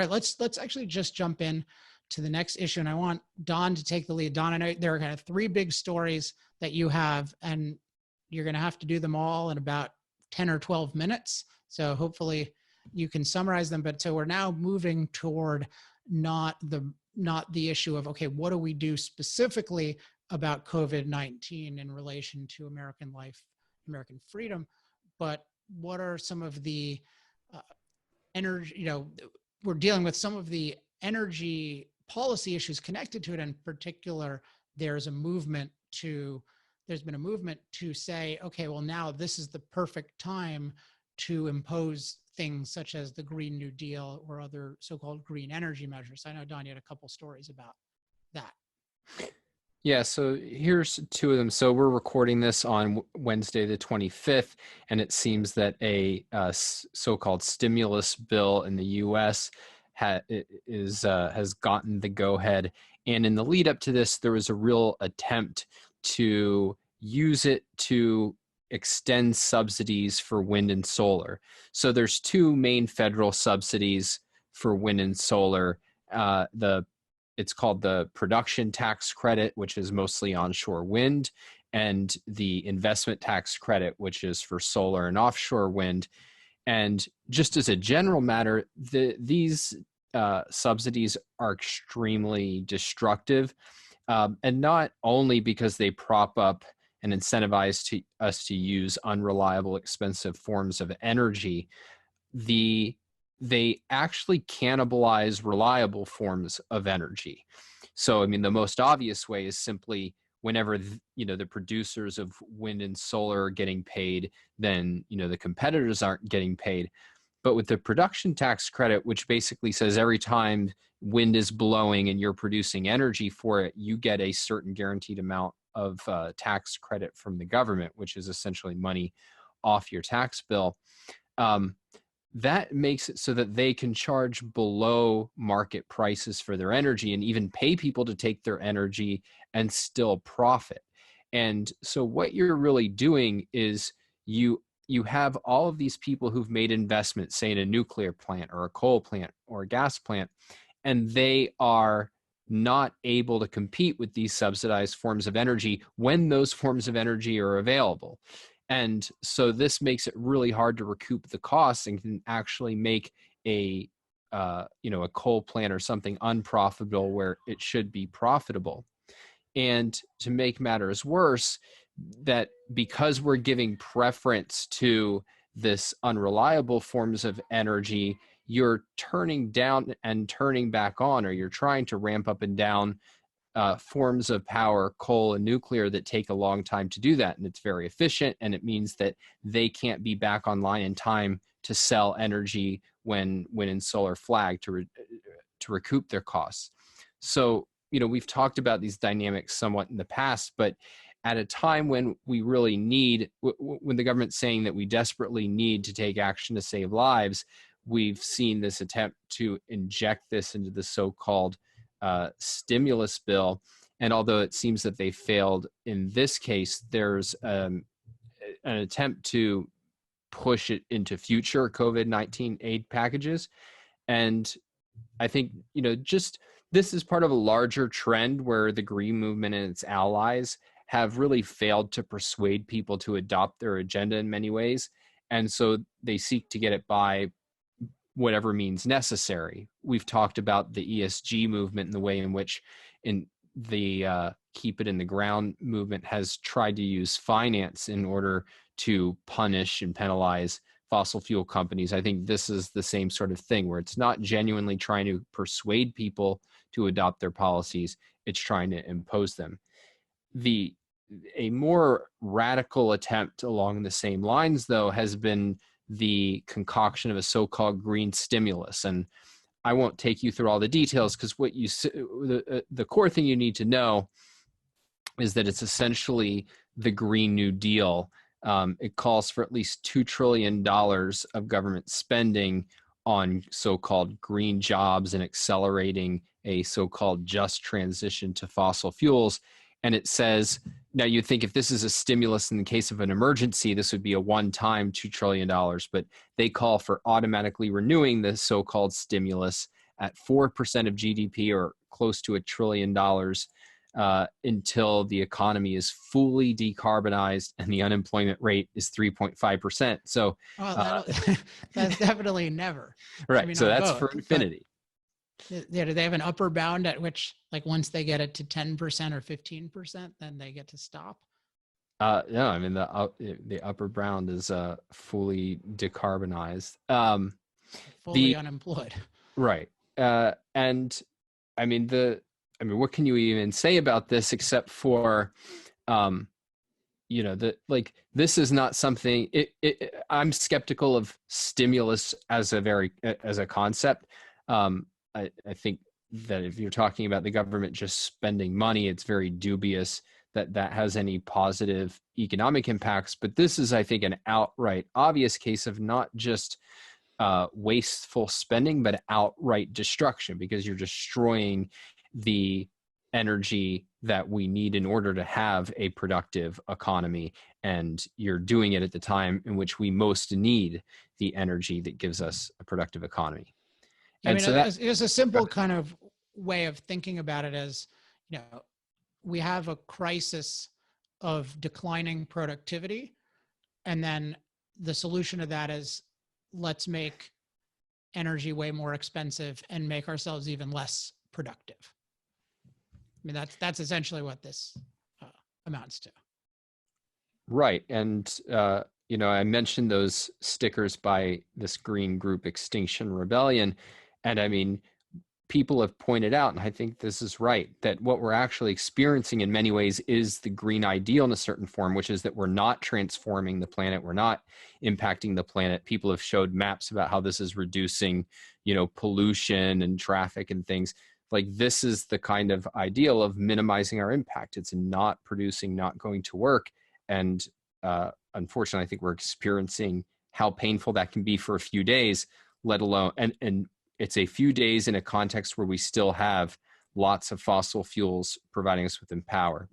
All right, let's actually just jump in to the next issue, and I want Don to take the lead. Don, I know there are kind of three big stories that you have, and you're going to have to do them all in about 10 or 12 minutes. So hopefully you can summarize them. But so we're now moving toward not the issue of, okay, what do we do specifically about COVID-19 in relation to American life, American freedom, but what are some of the energy, we're dealing with some of the energy policy issues connected to it. In particular, there's been a movement to say, okay, well, now this is the perfect time to impose things such as the Green New Deal or other so-called green energy measures. I know, Don, you had a couple stories about that. Yeah, so here's two of them. So we're recording this on Wednesday, the 25th, and it seems that a so-called stimulus bill in the U.S. has gotten the go-ahead. And in the lead up to this, there was a real attempt to use it to extend subsidies for wind and solar. So there's two main federal subsidies for wind and solar. It's called the production tax credit, which is mostly onshore wind, and the investment tax credit, which is for solar and offshore wind. And just as a general matter, these subsidies are extremely destructive, and not only because they prop up and incentivize us to use unreliable, expensive forms of energy, they actually cannibalize reliable forms of energy. So, I mean, the most obvious way is simply whenever, the producers of wind and solar are getting paid, then, the competitors aren't getting paid. But with the production tax credit, which basically says every time wind is blowing and you're producing energy for it, you get a certain guaranteed amount of tax credit from the government, which is essentially money off your tax bill. That makes it so that they can charge below market prices for their energy and even pay people to take their energy and still profit. And so what you're really doing is you have all of these people who've made investments, say in a nuclear plant or a coal plant or a gas plant, and they are not able to compete with these subsidized forms of energy when those forms of energy are available. And so this makes it really hard to recoup the costs and can actually make a coal plant or something unprofitable where it should be profitable. And to make matters worse, that because we're giving preference to this unreliable forms of energy, you're turning down and turning back on, or you're trying to ramp up and down forms of power, coal and nuclear, that take a long time to do that. And it's very efficient, and it means that they can't be back online in time to sell energy when wind and solar flag to recoup their costs. So, we've talked about these dynamics somewhat in the past, but at a time when we really need, when the government's saying that we desperately need to take action to save lives, we've seen this attempt to inject this into the so-called stimulus bill. And although it seems that they failed in this case, there's an attempt to push it into future COVID-19 aid packages. And I think, this is part of a larger trend where the Green movement and its allies have really failed to persuade people to adopt their agenda in many ways. And so they seek to get it by whatever means necessary. We've talked about the ESG movement and the way in which the Keep It in the Ground movement has tried to use finance in order to punish and penalize fossil fuel companies. I think this is the same sort of thing, where it's not genuinely trying to persuade people to adopt their policies, it's trying to impose them. A more radical attempt along the same lines, though, has been the concoction of a so-called green stimulus. And I won't take you through all the details, because the core thing you need to know is that it's essentially the Green New Deal. It calls for at least $2 trillion of government spending on so-called green jobs and accelerating a so-called just transition to fossil fuels. And it says, now you'd think if this is a stimulus in the case of an emergency, this would be a one-time $2 trillion, but they call for automatically renewing the so-called stimulus at 4% of GDP, or close to $1 trillion, until the economy is fully decarbonized and the unemployment rate is 3.5%. So well, that's definitely never. right. Maybe So not that's both, for infinity. yeah, do they have an upper bound at which, like, once they get it to 10% or 15%, then they get to stop? No, I mean the upper bound is fully decarbonized. Fully The unemployed. Right. And what can you even say about this except for, this is not something, I'm skeptical of stimulus as a concept. I think that if you're talking about the government just spending money, it's very dubious that has any positive economic impacts. But this is, I think, an outright obvious case of not just wasteful spending, but outright destruction, because you're destroying the energy that we need in order to have a productive economy. And you're doing it at the time in which we most need the energy that gives us a productive economy. Yeah, I And mean, so that, it's a simple kind of way of thinking about it as, we have a crisis of declining productivity. And then the solution to that is, let's make energy way more expensive and make ourselves even less productive. I mean, that's essentially what this amounts to. right. And, I mentioned those stickers by this green group, Extinction Rebellion. And I mean, people have pointed out, and I think this is right, that what we're actually experiencing in many ways is the green ideal in a certain form, which is that we're not transforming the planet. We're not impacting the planet. People have showed maps about how this is reducing, pollution and traffic and things. Like, this is the kind of ideal of minimizing our impact. It's not producing, not going to work. And unfortunately, I think we're experiencing how painful that can be for a few days, let alone, and it's a few days in a context where we still have lots of fossil fuels providing us with power.